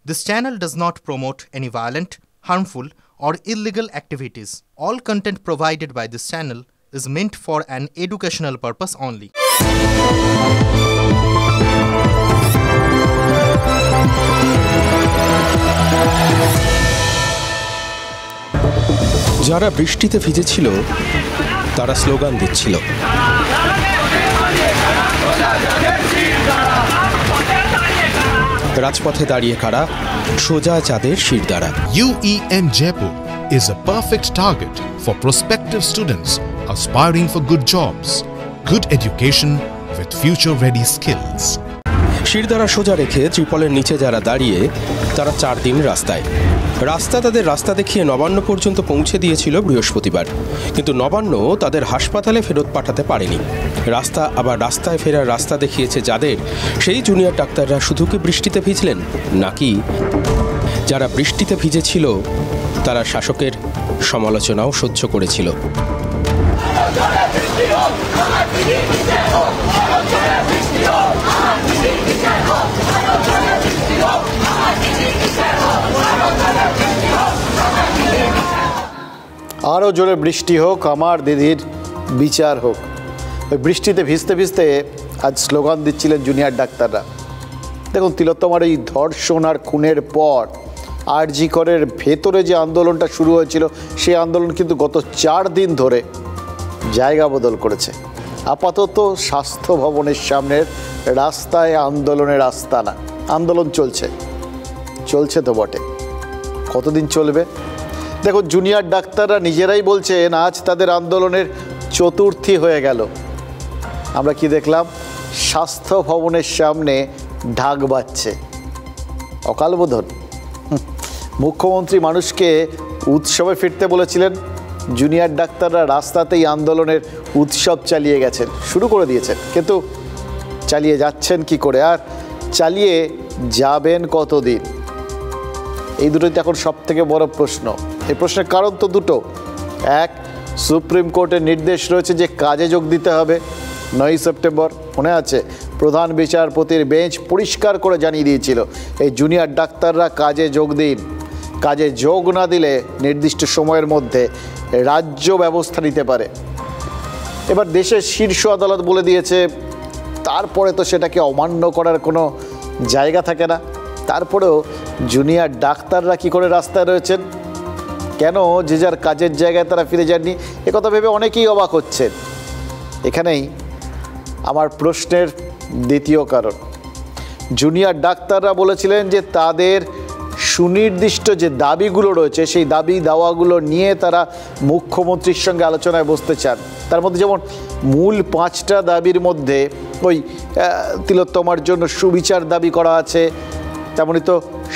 This channel does not promote any violent, harmful, or illegal activities. All content provided by this channel is meant for an educational purpose only. যারা বৃষ্টিতে ভিজেছিল তারা slogan দিচ্ছিল। রাজপথে দাঁড়িয়ে কারা সোজা চাঁদের শিরদাঁড়া। UEM Jaipur is a perfect target for prospective students aspiring for good jobs, good education with future-ready skills. শিরদাঁড়া সোজা রেখে ত্রিপলের নিচে যারা দাঁড়িয়ে তারা 4 দিন রাস্তায়। তাদের রাস্তা দেখিয়ে নবান্ন পর্যন্ত পৌঁছে দিয়েছিল বৃহস্পতিবার, কিন্তু নবান্ন তাদের হাসপাতালে ফেরত পাঠাতে পারেনি। রাস্তায় ফেরার রাস্তা দেখিয়েছে যাদের, সেই জুনিয়র ডাক্তাররা শুধু কি বৃষ্টিতে ভিজলেন, নাকি যারা বৃষ্টিতে ভিজেছিল তারা শাসকের সমালোচনাও সহ্য করেছিল? আরও জোরে বৃষ্টি হোক, আমার দিদির বিচার হোক। ওই বৃষ্টিতে ভিজতে ভিজতে আজ স্লোগান দিচ্ছিলেন জুনিয়র ডাক্তাররা। দেখুন, তিলোত্তমার এই ধর্ষণ আর খুনের পর আরজি করের ভেতরে যে আন্দোলনটা শুরু হয়েছিল, সেই আন্দোলন কিন্তু গত 4 দিন ধরে জায়গা বদল করেছে। আপাতত স্বাস্থ্য ভবনের সামনের রাস্তায় আন্দোলনের আস্তানা। আন্দোলন চলছে তো বটে, কতদিন চলবে? দেখুন, জুনিয়র ডাক্তাররা নিজেরাই বলছেন আজ তাদের আন্দোলনের চতুর্থী হয়ে গেল। আমরা কি দেখলাম? স্বাস্থ্য ভবনের সামনে ঢাক বাজছে। অকালবোধন। মুখ্যমন্ত্রী মানুষকে উৎসবে ফিরতে বলেছিলেন, জুনিয়র ডাক্তাররা রাস্তাতেই আন্দোলনের উৎসব চালিয়ে গেছেন, শুরু করে দিয়েছেন। কিন্তু চালিয়ে যাচ্ছেন কি করে, আর চালিয়ে যাবেন কতদিন? এই দুটোই তো এখন সব থেকে বড় প্রশ্ন। এই প্রশ্নের কারণ তো দুটো। এক, সুপ্রিম কোর্টের নির্দেশ রয়েছে যে কাজে যোগ দিতে হবে 9 সেপ্টেম্বর। মনে আছে, প্রধান বিচারপতির বেঞ্চ পরিষ্কার করে জানিয়ে দিয়েছিল এই জুনিয়র ডাক্তাররা কাজে যোগ দিন। কাজে যোগ না দিলে নির্দিষ্ট সময়ের মধ্যে রাজ্য ব্যবস্থা নিতে পারে। এবার দেশের শীর্ষ আদালত বলে দিয়েছে, তারপরে তো সেটাকে অমান্য করার কোনো জায়গা থাকে না। তারপরেও জুনিয়র ডাক্তাররা কি করে রাস্তায় রয়েছেন? কেন যে যার কাজের জায়গায় তারা ফিরে যাননি? একথা ভেবে অনেকেই অবাক হচ্ছেন। এখানেই আমার প্রশ্নের দ্বিতীয় কারণ। জুনিয়র ডাক্তাররা বলেছিলেন যে তাদের সুনির্দিষ্ট যে দাবিগুলো রয়েছে, সেই দাবি দাওয়াগুলো নিয়ে তারা মুখ্যমন্ত্রীর সঙ্গে আলোচনায় বসতে চান। তার মধ্যে যেমন মূল 5টা দাবির মধ্যে ওই তিলোত্তমার জন্য সুবিচার দাবি করা আছে, তেমনই তো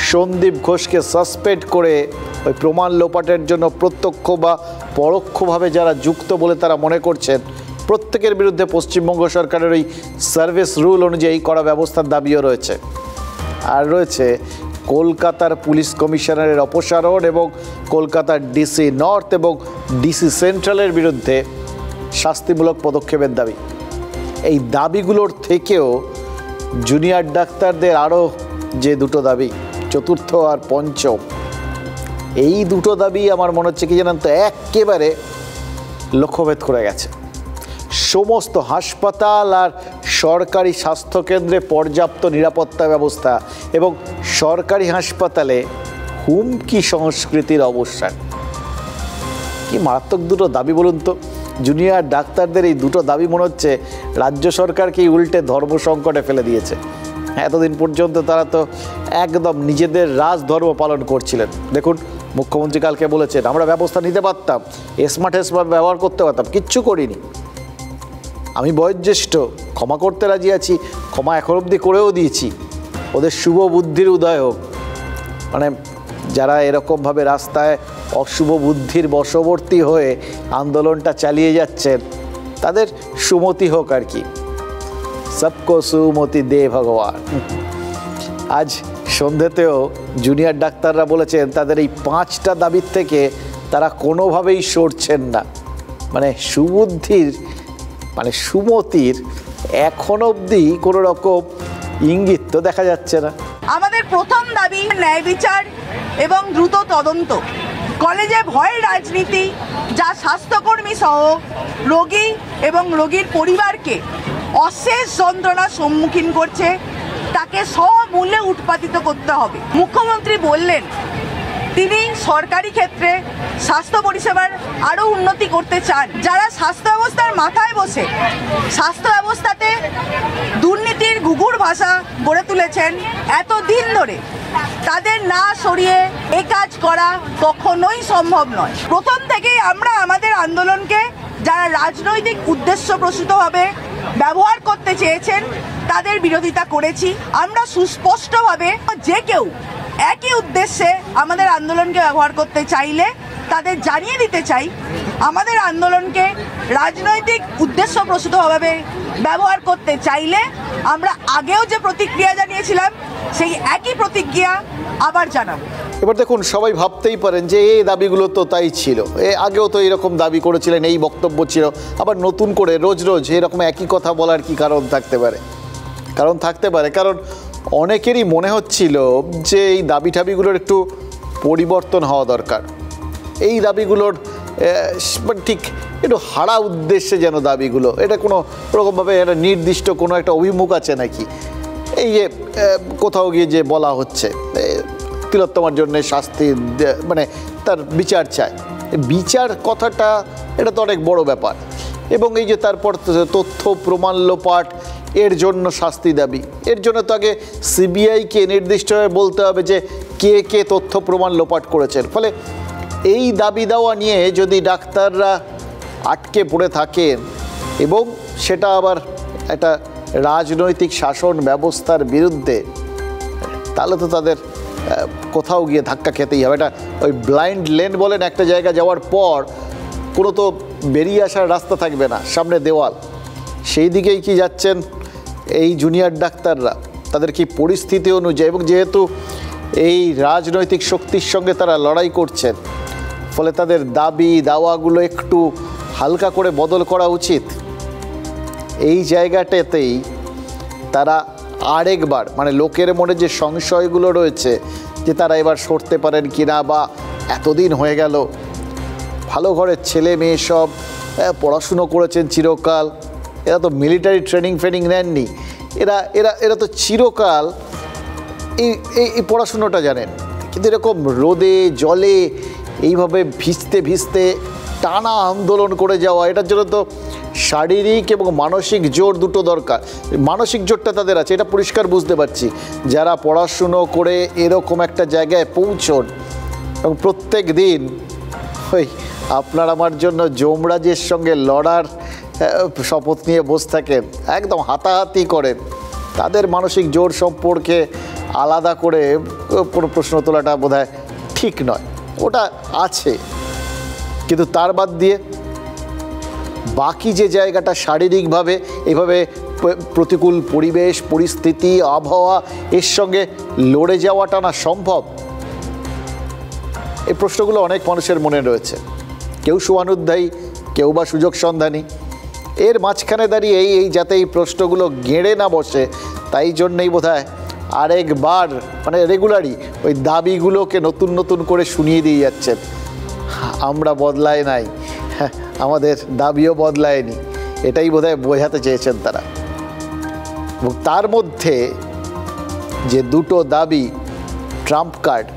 সন্দীপ ঘোষকে সাসপেন্ড করে ওই প্রমাণ লোপাটের জন্য প্রত্যক্ষ বা পরোক্ষভাবে যারা যুক্ত বলে তারা মনে করছেন, প্রত্যেকের বিরুদ্ধে পশ্চিমবঙ্গ সরকারের ওই সার্ভিস রুল অনুযায়ী করা ব্যবস্থার দাবিও রয়েছে। আর রয়েছে কলকাতার পুলিশ কমিশনারের অপসারণ এবং কলকাতার ডিসি নর্থ এবং ডিসি সেন্ট্রালের বিরুদ্ধে শাস্তিমূলক পদক্ষেপের দাবি। এই দাবিগুলোর থেকেও জুনিয়র ডাক্তারদের আরও যে দুটো দাবি, চতুর্থ আর পঞ্চম, এই দুটো দাবি আমার মনে হচ্ছে কি জানেন তো, একেবারে লক্ষ্যভেদ করে গেছে। সমস্ত হাসপাতাল আর সরকারি স্বাস্থ্যকেন্দ্রে পর্যাপ্ত নিরাপত্তা ব্যবস্থা এবং সরকারি হাসপাতালে হুমকি সংস্কৃতির অবসান। কি মারাত্মক দুটো দাবি বলুন তো। জুনিয়র ডাক্তারদের এই দুটো দাবি মনে হচ্ছে রাজ্য সরকারকেই উল্টে ধর্ম সংকটে ফেলে দিয়েছে। এতদিন পর্যন্ত তারা তো একদম নিজেদের রাজধর্ম পালন করছিলেন। দেখুন, মুখ্যমন্ত্রী কালকে বলেছেন আমরা ব্যবস্থা নিতে পারতাম, স্মার্ট ব্যবহার করতে পারতাম, কিচ্ছু করিনি। আমি বয়োজ্যেষ্ঠ, ক্ষমা করতে রাজি আছি, ক্ষমা এখন অবধি করেও দিয়েছি, ওদের শুভ বুদ্ধির উদয় হোক। মানে যারা এরকমভাবে রাস্তায় অশুভ বুদ্ধির বশবর্তী হয়ে আন্দোলনটা চালিয়ে যাচ্ছেন, তাদের সুমতি হোক আর কি। সবকো সুমতি দে ভগবান। আজ সন্ধ্যেতেও জুনিয়র ডাক্তাররা বলেছেন তাদের এই 5টা দাবির থেকে তারা কোনোভাবেই সরছেন না। মানে সুবুদ্ধির, মানে সুমতির এখন অবধি কোনো রকম ইঙ্গিত তো দেখা যাচ্ছে না। আমাদের প্রথম দাবি ন্যায় বিচার এবং দ্রুত তদন্ত। কলেজে ভয়ের রাজনীতি, যা স্বাস্থ্যকর্মী সহ রোগী এবং রোগীর পরিবারকে অশেষ যন্ত্রণার সম্মুখীন করছে, তাকে সমূলে উৎপাদিত করতে হবে। মুখ্যমন্ত্রী বললেন তিনি সরকারি ক্ষেত্রে স্বাস্থ্য পরিষেবার আরও উন্নতি করতে চান। যারা স্বাস্থ্য ব্যবস্থার মাথায় বসে স্বাস্থ্য ব্যবস্থাতে দুর্নীতির ঘুঘুর ভাষা গড়ে তুলেছেন এতদিন ধরে, তাদের না সরিয়ে এ কাজ করা কখনোই সম্ভব নয়। প্রথম থেকেই আমরা আমাদের আন্দোলনকে যারা রাজনৈতিক উদ্দেশ্য প্রসূতভাবে ব্যবহার করতে চেয়েছেন তাদের বিরোধিতা করেছি। আমরা সুস্পষ্টভাবে যে কেউ একই উদ্দেশ্যে আমাদের আন্দোলনকে ব্যবহার করতে চাইলে তাদের জানিয়ে দিতে চাই, আমাদের আন্দোলনকে রাজনৈতিক উদ্দেশ্য প্রসূতভাবে ব্যবহার করতে চাইলে আমরা আগেও যে প্রতিক্রিয়া জানিয়েছিলাম সেই একই প্রতিক্রিয়া আবার জানাবো। এবার দেখুন, সবাই ভাবতেই পারেন যে এই দাবিগুলো তো তাই ছিল, আগেও তো এরকম দাবি করেছিলেন, এই বক্তব্য ছিল, আবার নতুন করে রোজ রোজ এরকম একই কথা বলার কি কারণ থাকতে পারে? কারণ অনেকেরই মনে হচ্ছিল যে এই দাবি ঠাবিগুলোর একটু পরিবর্তন হওয়া দরকার। এই দাবিগুলোর ঠিক একটু হারা উদ্দেশ্যে যেন দাবিগুলো, এটা কোনো রকমভাবে একটা নির্দিষ্ট কোনো একটা অভিমুখ আছে নাকি? এই যে কোথাও গিয়ে যে বলা হচ্ছে তিলোত্তমার জন্য শাস্তি, মানে তার বিচার চায়, বিচার কথাটা এটা তো অনেক বড় ব্যাপার। এবং এই যে তারপর তথ্য প্রমাণ লোপাট, এর জন্য শাস্তি দাবি, এর জন্য তো আগে সিবিআইকে নির্দিষ্টভাবে বলতে হবে যে কে কে তথ্য প্রমাণ লোপাট করেছেন। ফলে এই দাবি দেওয়া নিয়ে যদি ডাক্তাররা আটকে পড়ে থাকেন এবং সেটা আবার একটা রাজনৈতিক শাসন ব্যবস্থার বিরুদ্ধে, তাহলে তো তাদের কোথাও গিয়ে ধাক্কা খেতেই হবে। এটা ওই ব্লাইন্ড লেন বলেন, একটা জায়গা যাওয়ার পর কোনো তো বেরিয়ে আসার রাস্তা থাকবে না, সামনে দেওয়াল, সেই দিকেই কি যাচ্ছেন এই জুনিয়র ডাক্তাররা? তাদের কি পরিস্থিতি অনুযায়ী, এবং যেহেতু এই রাজনৈতিক শক্তির সঙ্গে তারা লড়াই করছেন, ফলে তাদের দাবি দাওয়াগুলো একটু হালকা করে বদল করা উচিত। এই জায়গাটাতেই তারা আরেকবার, মানে লোকের মনে যে সংশয়গুলো রয়েছে যে তারা এবার সরতে পারেন কিনা, বা এতদিন হয়ে গেল, ভালো ঘরের ছেলে মেয়ে সব, পড়াশুনো করেছেন চিরকাল, এরা তো মিলিটারি ট্রেনিং নেননি, এরা তো চিরকাল এই পড়াশুনোটা জানেন। কিন্তু এরকম রোদে জলে এইভাবে ভিজতে টানা আন্দোলন করে যাওয়া, এটার জন্য তো শারীরিক এবং মানসিক জোর দুটো দরকার। মানসিক জোরটা তাদের আছে, এটা পরিষ্কার বুঝতে পারছি। যারা পড়াশুনো করে এরকম একটা জায়গায় পৌঁছন এবং প্রত্যেক দিন ওই আপনার আমার জন্য যমরাজের সঙ্গে লড়ার শপথ নিয়ে বসে থাকেন, একদম হাতাহাতি করেন, তাদের মানসিক জোর সম্পর্কে আলাদা করে কোনো প্রশ্ন তোলাটা বোধহয় ঠিক নয়। ওটা আছে, কিন্তু তার বাদ দিয়ে বাকি যে জায়গাটা শারীরিকভাবে এইভাবে প্রতিকূল পরিবেশ পরিস্থিতি আবহাওয়া এর সঙ্গে লড়ে যাওয়াটা না সম্ভব? এই প্রশ্নগুলো অনেক মানুষের মনে রয়েছে, কেউ শুভানুধ্যায়ী, কেউ বা সুযোগ সন্ধানী। এর মাঝখানে দাঁড়িয়ে এই যাতে এই প্রশ্নগুলো গেঁড়ে না বসে, তাই জন্যেই বোধহয় আরেকবার মানে রেগুলারই ওই দাবিগুলোকে নতুন করে শুনিয়ে দিয়ে যাচ্ছেন। আমরা বদলায় নাই, আমাদের দাবিও বদলায়নি, এটাই বোধহয় বোঝাতে চেয়েছেন তারা। এবং তার মধ্যে যে দুটো দাবি ট্রাম্প কার্ড,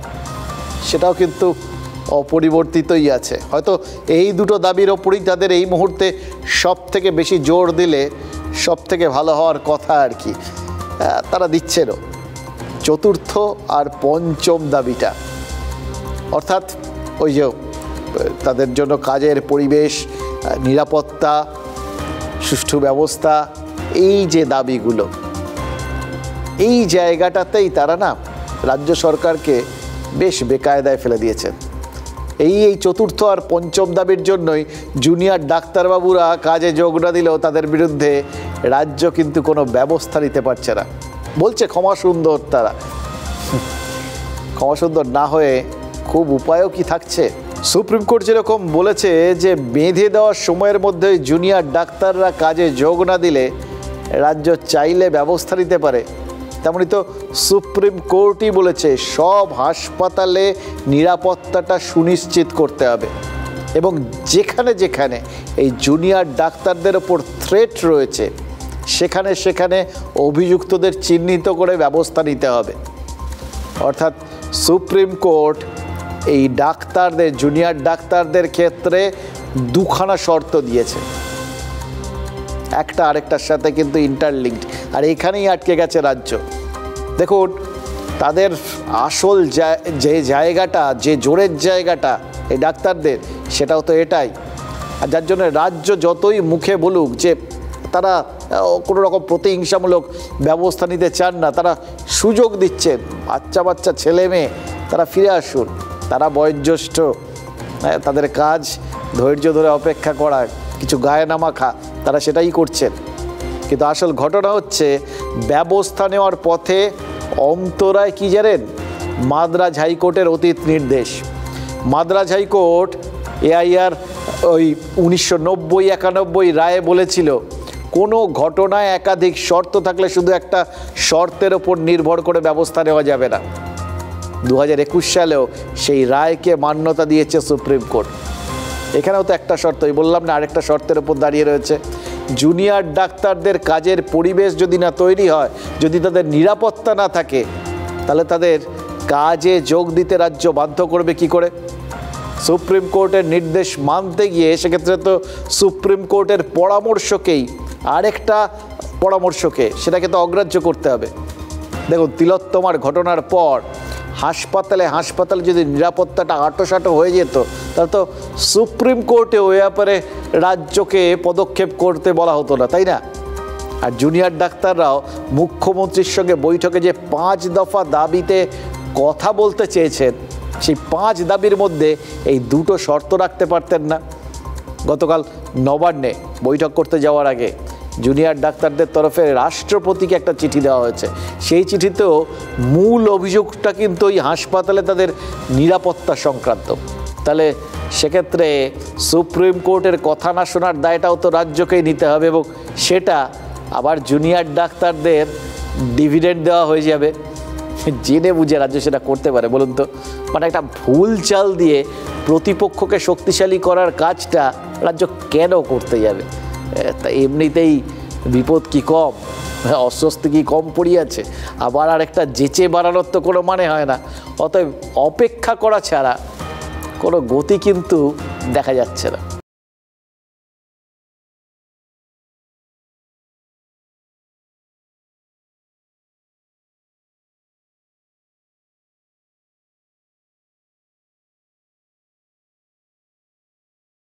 সেটাও কিন্তু অপরিবর্তিতই আছে। হয়তো এই দুটো দাবির ওপরই তাদের এই মুহূর্তে সব থেকে বেশি জোর দিলে সব থেকে ভালো হওয়ার কথা আর কি, তারা দিচ্ছেনও। চতুর্থ আর পঞ্চম দাবিটা, অর্থাৎ ওই যে তাদের জন্য কাজের পরিবেশ, নিরাপত্তা, সুষ্ঠু ব্যবস্থা, এই যে দাবিগুলো, এই জায়গাটাতেই তারা না রাজ্য সরকারকে বেশ বেকায়দায় ফেলে দিয়েছেন। এই চতুর্থ আর পঞ্চম দাবির জন্যই জুনিয়র ডাক্তারবাবুরা কাজে যোগ না দিলেও তাদের বিরুদ্ধে রাজ্য কিন্তু কোনো ব্যবস্থা নিতে পারছে না। বলছে ক্ষমা সুন্দর, তারা ক্ষমা সুন্দর না হয়ে খুব উপায়ও কি থাকছে? সুপ্রিম কোর্ট যেরকম বলেছে যে বেঁধে দেওয়ার সময়ের মধ্যে জুনিয়র ডাক্তাররা কাজে যোগ না দিলে রাজ্য চাইলে ব্যবস্থা নিতে পারে, তেমনি তো সুপ্রিম কোর্টই বলেছে সব হাসপাতালে নিরাপত্তাটা সুনিশ্চিত করতে হবে এবং যেখানে যেখানে এই জুনিয়র ডাক্তারদের ওপর থ্রেট রয়েছে সেখানে সেখানে অভিযুক্তদের চিহ্নিত করে ব্যবস্থা নিতে হবে। অর্থাৎ সুপ্রিম কোর্ট এই ডাক্তারদের, জুনিয়র ডাক্তারদের ক্ষেত্রে দুখানা শর্ত দিয়েছে, একটা আরেকটার সাথে কিন্তু ইন্টারলিঙ্কড, আর এখানেই আটকে গেছে রাজ্য। দেখুন, তাদের আসল যে জায়গাটা, যে জোরের জায়গাটা এই ডাক্তারদের, সেটাও তো এটাই। আর যার জন্য রাজ্য যতই মুখে বলুক যে তারা কোনো রকম প্রতিহিংসামূলক ব্যবস্থা নিতে চান না, তারা সুযোগ দিচ্ছেন বাচ্চা বাচ্চা ছেলে মেয়ে তারা ফিরে আসুন, তারা বয়োজ্যেষ্ঠ, তাদের কাজ ধৈর্য ধরে অপেক্ষা করা, কিছু গায়ে না মাখা, তারা সেটাই করছেন। কিন্তু আসল ঘটনা হচ্ছে ব্যবস্থা নেওয়ার পথে অন্তরায় কি জানেন? মাদ্রাজ হাইকোর্টের অতীত নির্দেশ। মাদ্রাজ হাইকোর্ট এআইআর ওই 1990-91 রায়ে বলেছিল কোনো ঘটনায় একাধিক শর্ত থাকলে শুধু একটা শর্তের ওপর নির্ভর করে ব্যবস্থা নেওয়া যাবে না। 2021 সালেও সেই রায়কে মান্যতা দিয়েছে সুপ্রিম কোর্ট। এখানেও তো একটা শর্ত, বললাম না, আরেকটা শর্তের ওপর দাঁড়িয়ে রয়েছে। জুনিয়র ডাক্তারদের কাজের পরিবেশ যদি না তৈরি হয়, যদি তাদের নিরাপত্তা না থাকে, তাহলে তাদের কাজে যোগ দিতে রাজ্য বাধ্য করবে কি করে? সুপ্রিম কোর্টের নির্দেশ মানতে গিয়ে সেক্ষেত্রে তো সুপ্রিম কোর্টের পরামর্শকেই, আরেকটা পরামর্শকে, সেটাকে তো অগ্রাহ্য করতে হবে। দেখুন, তিলোত্তমার ঘটনার পর হাসপাতালে যদি নিরাপত্তাটা আঁটোসাঁটো হয়ে যেত, তাহলে তো সুপ্রিম কোর্টে ওই ব্যাপারে রাজ্যকে পদক্ষেপ করতে বলা হতো না, তাই না? আর জুনিয়র ডাক্তাররাও মুখ্যমন্ত্রীর সঙ্গে বৈঠকে যে 5 দফা দাবিতে কথা বলতে চেয়েছেন, সেই 5 দাবির মধ্যে এই দুটো শর্ত রাখতে পারতেন না? গতকাল নবান্নে বৈঠক করতে যাওয়ার আগে জুনিয়র ডাক্তারদের তরফে রাষ্ট্রপতিকে একটা চিঠি দেওয়া হয়েছে। সেই চিঠিতেও মূল অভিযোগটা কিন্তু ওই হাসপাতালে তাদের নিরাপত্তা সংক্রান্ত। তাহলে সেক্ষেত্রে সুপ্রিম কোর্টের কথা না শোনার দায়টাও তো রাজ্যকেই নিতে হবে, এবং সেটা আবার জুনিয়র ডাক্তারদের ডিভিডেন্ড দেওয়া হয়ে যাবে। জেনে বুঝে রাজ্য সেটা করতে পারে বলুন তো? মানে একটা ভুল চাল দিয়ে প্রতিপক্ষকে শক্তিশালী করার কাজটা রাজ্য কেন করতে যাবে? তা এমনিতেই বিপদ কি কম, অস্বস্তি কি কম পড়িয়াছে, আবার আর একটা জেচে বাড়ানোর তো কোনো মানে হয় না। অতএব অপেক্ষা করা ছাড়া কোনো গতি কিন্তু দেখা যাচ্ছে না।